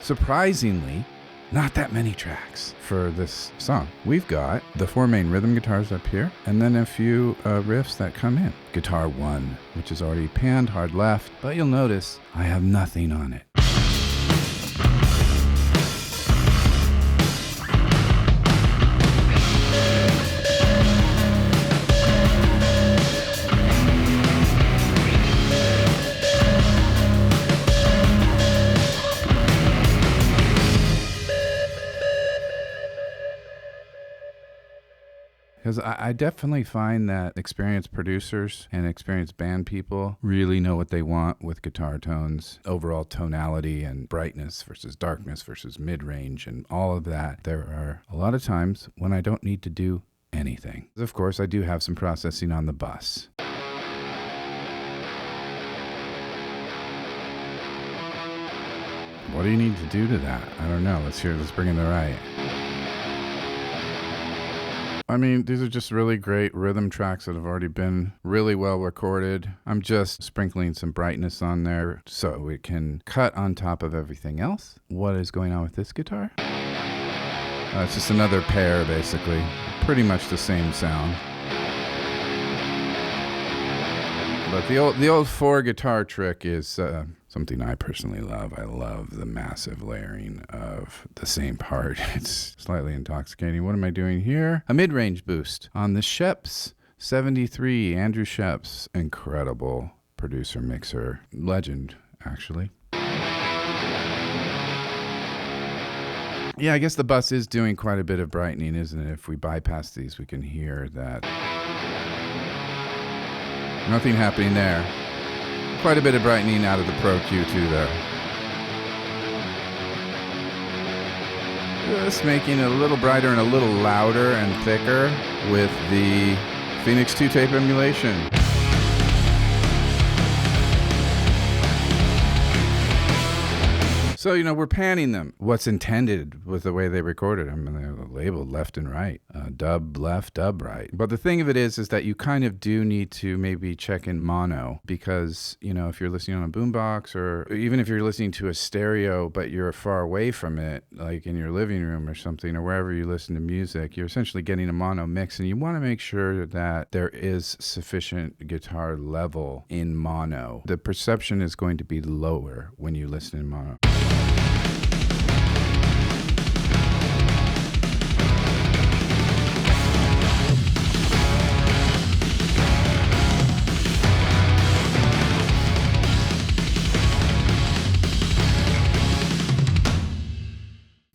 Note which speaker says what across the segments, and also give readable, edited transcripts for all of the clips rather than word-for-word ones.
Speaker 1: Surprisingly, not that many tracks for this song. We've got the 4 main rhythm guitars up here, and then a few riffs that come in. Guitar 1, which is already panned hard left, but you'll notice I have nothing on it. Because I definitely find that experienced producers and experienced band people really know what they want with guitar tones, overall tonality and brightness versus darkness versus mid-range and all of that. There are a lot of times when I don't need to do anything. Of course, I do have some processing on the bus. What do you need to do to that? I don't know. Let's bring in the right. I mean, these are just really great rhythm tracks that have already been really well recorded. I'm just sprinkling some brightness on there so it can cut on top of everything else. What is going on with this guitar? It's just another pair, basically. Pretty much the same sound. But the old 4 guitar trick is something I personally love. I love the massive layering of the same part. It's slightly intoxicating. What am I doing here? A mid-range boost on the Sheps 73, Andrew Sheps. Incredible producer, mixer, legend, actually. Yeah, I guess the bus is doing quite a bit of brightening, isn't it? If we bypass these, we can hear that. Nothing happening there. Quite a bit of brightening out of the Pro Q2 there. Just making it a little brighter and a little louder and thicker with the Phoenix 2 tape emulation. So, we're panning them. What's intended with the way they recorded them, and they're labeled left and right, dub left, dub right. But the thing of it is that you kind of do need to maybe check in mono because, if you're listening on a boombox or even if you're listening to a stereo, but you're far away from it, like in your living room or something, or wherever you listen to music, you're essentially getting a mono mix, and you want to make sure that there is sufficient guitar level in mono. The perception is going to be lower when you listen in mono.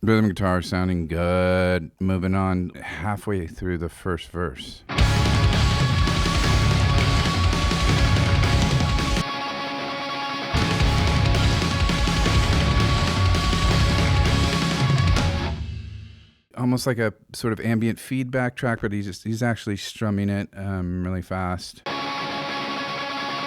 Speaker 1: Rhythm guitar sounding good. Moving on halfway through the first verse. Almost like a sort of ambient feedback track, but he's actually strumming it really fast.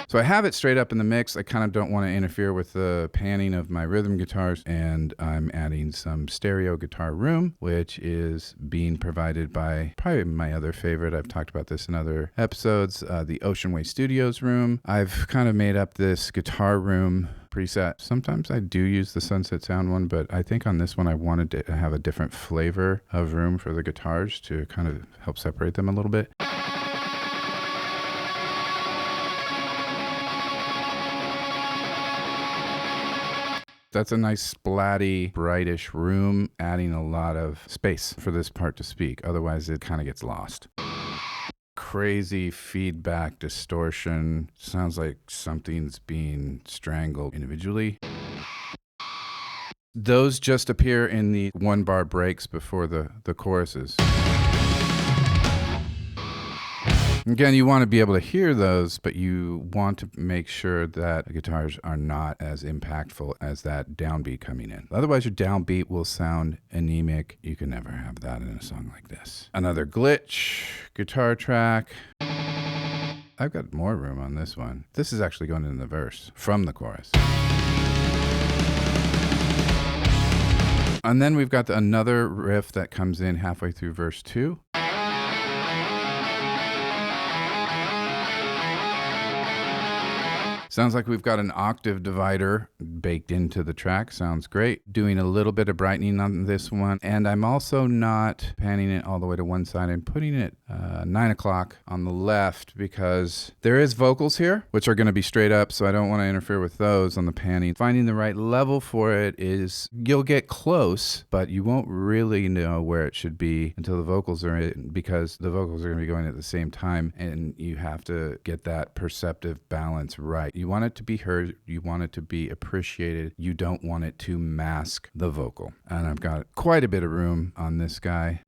Speaker 1: So I have it straight up in the mix. I kind of don't want to interfere with the panning of my rhythm guitars, and I'm adding some stereo guitar room, which is being provided by probably my other favorite. I've talked about this in other episodes, the Ocean Way Studios room. I've kind of made up this guitar room preset. Sometimes I do use the Sunset Sound one, but I think on this one I wanted to have a different flavor of room for the guitars to kind of help separate them a little bit. That's a nice splatty, brightish room, adding a lot of space for this part to speak. Otherwise, it kind of gets lost. Crazy feedback distortion. Sounds like something's being strangled individually. Those just appear in the 1-bar breaks before the choruses. Again, you want to be able to hear those, but you want to make sure that the guitars are not as impactful as that downbeat coming in. Otherwise, your downbeat will sound anemic. You can never have that in a song like this. Another glitch guitar track. I've got more room on this one. This is actually going in the verse from the chorus. And then we've got another riff that comes in halfway through verse 2. Sounds like we've got an octave divider baked into the track. Sounds great. Doing a little bit of brightening on this one. And I'm also not panning it all the way to one side. I'm putting it 9 o'clock on the left because there is vocals here, which are going to be straight up, so I don't want to interfere with those on the panning. Finding the right level for it is you'll get close, but you won't really know where it should be until the vocals are in, because the vocals are going to be going at the same time, and you have to get that perceptive balance right. You want it to be heard, you want it to be appreciated, you don't want it to mask the vocal. And I've got quite a bit of room on this guy.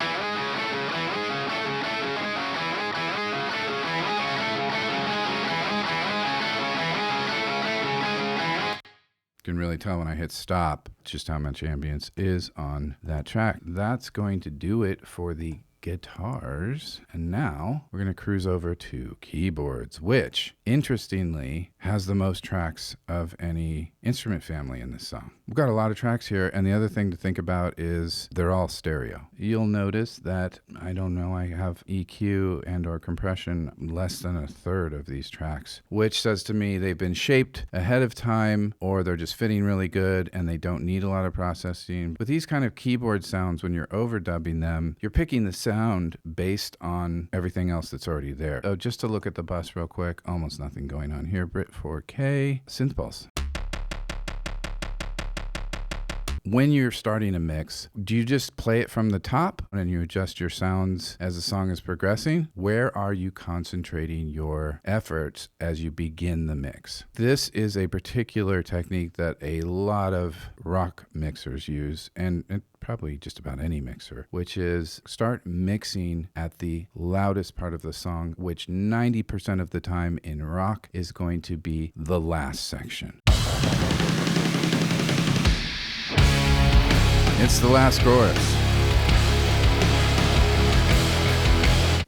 Speaker 1: You can really tell when I hit stop just how much ambience is on that track. That's going to do it for the guitars. And now we're going to cruise over to keyboards, which interestingly has the most tracks of any instrument family in this song. We've got a lot of tracks here, and the other thing to think about is they're all stereo. You'll notice that, I don't know, I have EQ and or compression less than a third of these tracks, which says to me they've been shaped ahead of time, or they're just fitting really good and they don't need a lot of processing. With these kind of keyboard sounds, when you're overdubbing them, you're picking the sound based on everything else that's already there. So just to look at the bus real quick, almost nothing going on here. Brit 4K, synth pulse. When you're starting a mix, do you just play it from the top and you adjust your sounds as the song is progressing? Where are you concentrating your efforts as you begin the mix? This is a particular technique that a lot of rock mixers use, and probably just about any mixer, which is start mixing at the loudest part of the song, which 90% of the time in rock is going to be the last section. It's the last chorus.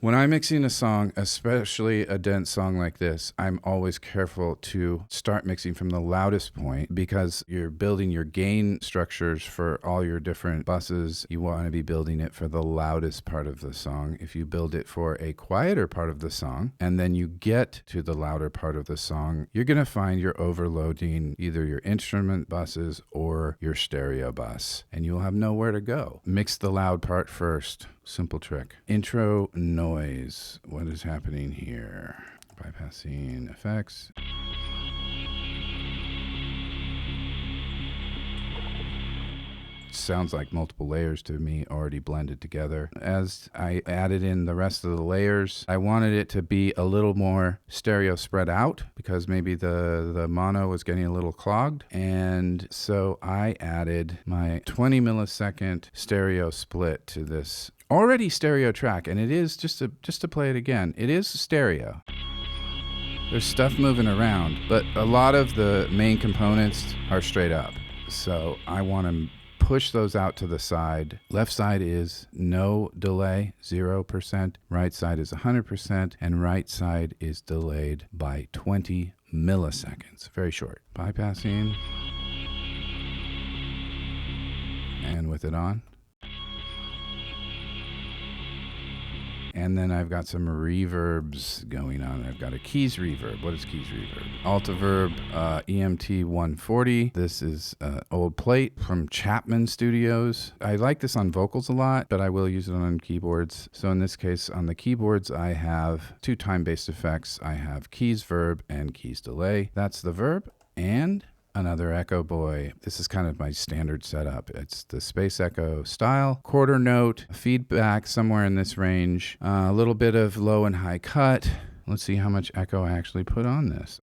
Speaker 1: When I'm mixing a song, especially a dense song like this, I'm always careful to start mixing from the loudest point, because you're building your gain structures for all your different buses. You want to be building it for the loudest part of the song. If you build it for a quieter part of the song, and then you get to the louder part of the song, you're going to find you're overloading either your instrument buses or your stereo bus, and you'll have nowhere to go. Mix the loud part first. Simple trick. Intro noise. What is happening here? Bypassing effects. Sounds like multiple layers to me, already blended together. As I added in the rest of the layers, I wanted it to be a little more stereo spread out, because maybe the mono was getting a little clogged. And so I added my 20 millisecond stereo split to this already stereo track. And it is, just to play it again, it is stereo. There's stuff moving around, but a lot of the main components are straight up. So I want to push those out to the side. Left side is no delay, 0%. Right side is 100%. And right side is delayed by 20 milliseconds. Very short. Bypassing. And with it on. And then I've got some reverbs going on. I've got a keys reverb. What is keys reverb? Altiverb EMT 140. This is old plate from Chapman Studios. I like this on vocals a lot, but I will use it on keyboards. So in this case, on the keyboards, I have two time-based effects. I have keys verb and keys delay. That's the verb. And another echo boy. This is kind of my standard setup. It's the space echo style, quarter note, feedback somewhere in this range, a little bit of low and high cut. Let's see how much echo I actually put on this.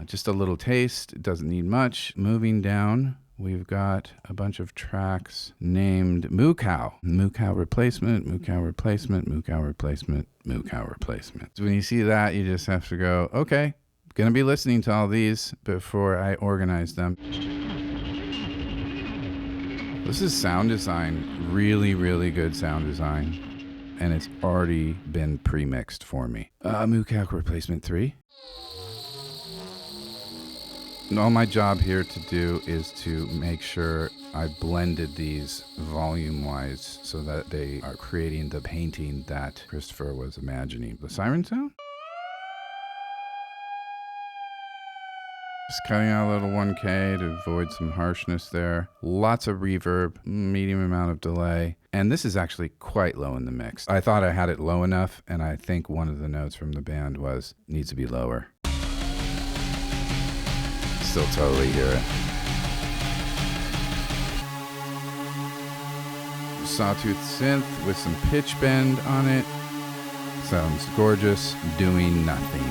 Speaker 1: Just a little taste. It doesn't need much. Moving down, we've got a bunch of tracks named Moo Cow. Moo Cow replacement, Moo Cow replacement, Moo Cow replacement, Moo Cow replacement. So when you see that, you just have to go, okay, going to be listening to all these before I organize them. This is sound design, really, really good sound design, and it's already been pre-mixed for me. Moo Cow replacement 3. And all my job here to do is to make sure I blended these volume-wise so that they are creating the painting that Christopher was imagining. The siren sound? Just cutting out a little 1K to avoid some harshness there. Lots of reverb, medium amount of delay. And this is actually quite low in the mix. I thought I had it low enough, and I think one of the notes from the band was, needs to be lower. Still totally hear it. Sawtooth synth with some pitch bend on it. Sounds gorgeous, doing nothing.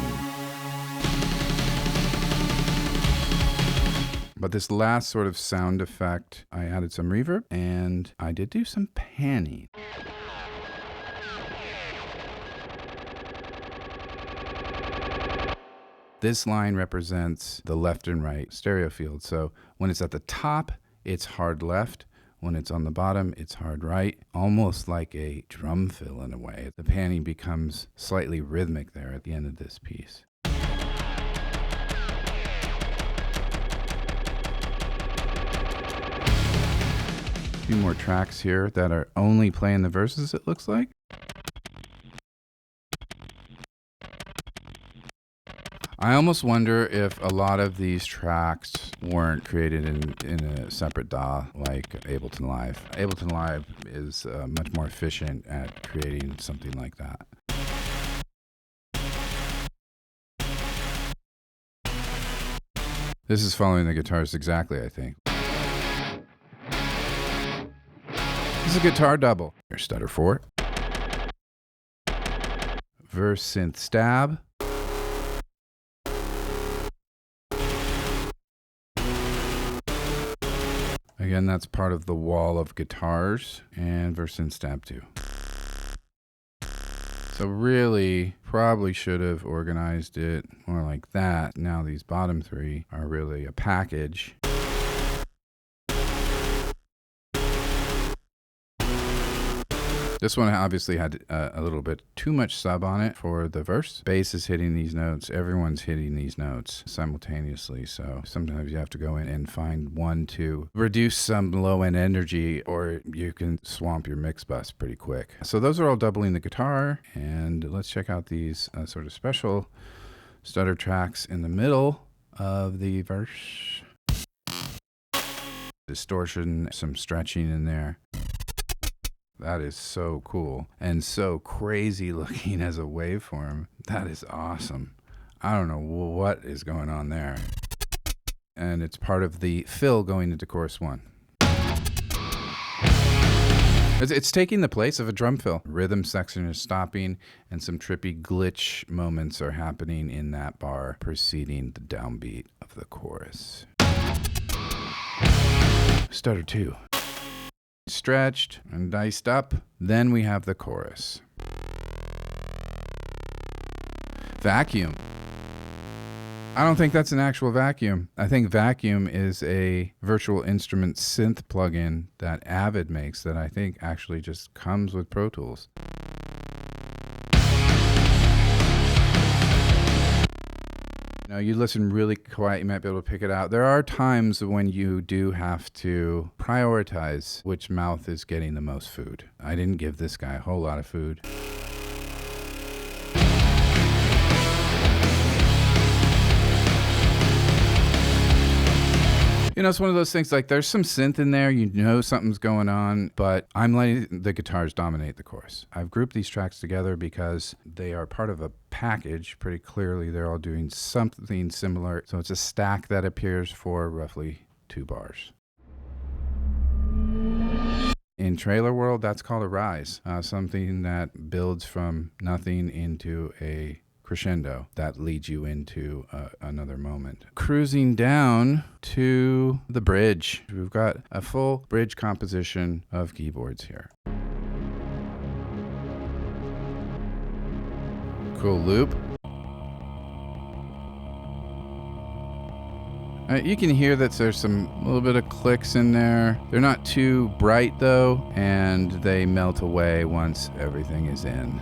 Speaker 1: But this last sort of sound effect, I added some reverb and I did do some panning. This line represents the left and right stereo field. So when it's at the top, it's hard left. When it's on the bottom, it's hard right, almost like a drum fill in a way. The panning becomes slightly rhythmic there at the end of this piece. A few more tracks here that are only playing the verses, it looks like. I almost wonder if a lot of these tracks weren't created in a separate DAW like Ableton Live. Ableton Live is much more efficient at creating something like that. This is following the guitars exactly, I think. This is a guitar double. Here's stutter 4. Verse synth stab. Again, that's part of the wall of guitars, and verse synth stab 2. So really, probably should have organized it more like that. Now these bottom 3 are really a package. This one obviously had a little bit too much sub on it for the verse. Bass is hitting these notes. Everyone's hitting these notes simultaneously. So sometimes you have to go in and find one to reduce some low end energy, or you can swamp your mix bus pretty quick. So those are all doubling the guitar. And let's check out these sort of special stutter tracks in the middle of the verse. Distortion, some stretching in there. That is so cool and so crazy looking as a waveform. That is awesome. I don't know what is going on there. And it's part of the fill going into chorus 1. It's taking the place of a drum fill. Rhythm section is stopping, and some trippy glitch moments are happening in that bar preceding the downbeat of the chorus. Stutter 2. Stretched and diced up. Then we have the chorus. Vacuum. I don't think that's an actual vacuum. I think Vacuum is a virtual instrument synth plugin that Avid makes that I think actually just comes with Pro Tools. Now, you listen really quiet, you might be able to pick it out. There are times when you do have to prioritize which mouth is getting the most food. I didn't give this guy a whole lot of food. You know, it's one of those things, like there's some synth in there, you know something's going on, but I'm letting the guitars dominate the chorus. I've grouped these tracks together because they are part of a package. Pretty clearly, they're all doing something similar. So it's a stack that appears for roughly 2 bars. In trailer world, that's called a rise, something that builds from nothing into a crescendo that leads you into another moment. Cruising down to the bridge. We've got a full bridge composition of keyboards here. Cool loop. You can hear that there's some little bit of clicks in there. They're not too bright though, and they melt away once everything is in.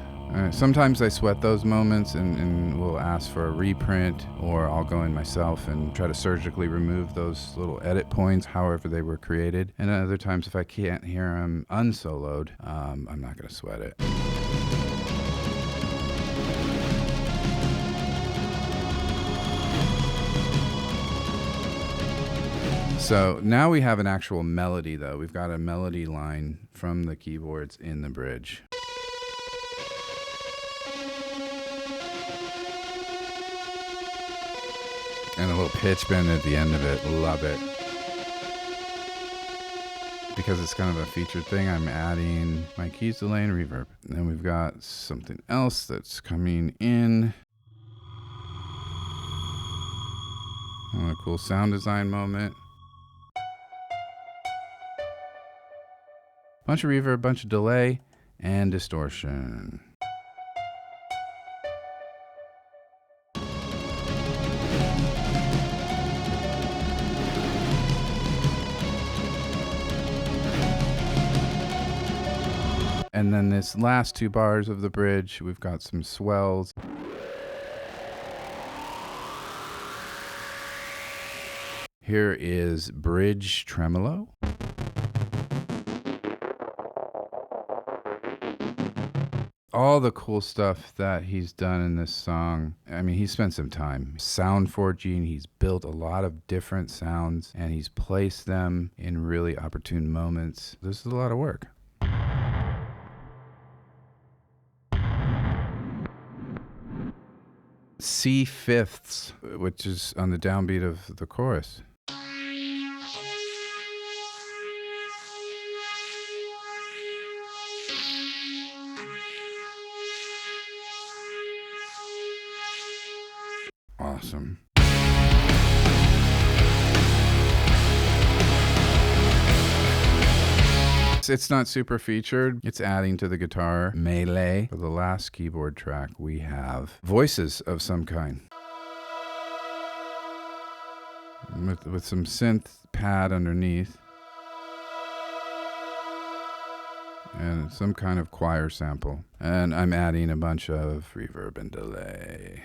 Speaker 1: Sometimes I sweat those moments and will ask for a reprint, or I'll go in myself and try to surgically remove those little edit points, however they were created. And other times, if I can't hear them unsoloed, I'm not going to sweat it. So now we have an actual melody, though. We've got a melody line from the keyboards in the bridge. And a little pitch bend at the end of it. Love it. Because it's kind of a featured thing, I'm adding my keys delay and reverb. And then we've got something else that's coming in. Oh, a cool sound design moment. Bunch of reverb, bunch of delay, and distortion. And then this last 2 bars of the bridge, we've got some swells. Here is bridge tremolo. All the cool stuff that he's done in this song. I mean, he spent some time sound forging. He's built a lot of different sounds and he's placed them in really opportune moments. This is a lot of work. C fifths, which is on the downbeat of the chorus. Awesome. It's not super featured. It's adding to the guitar melee. For the last keyboard track, we have voices of some kind. With some synth pad underneath. And some kind of choir sample. And I'm adding a bunch of reverb and delay.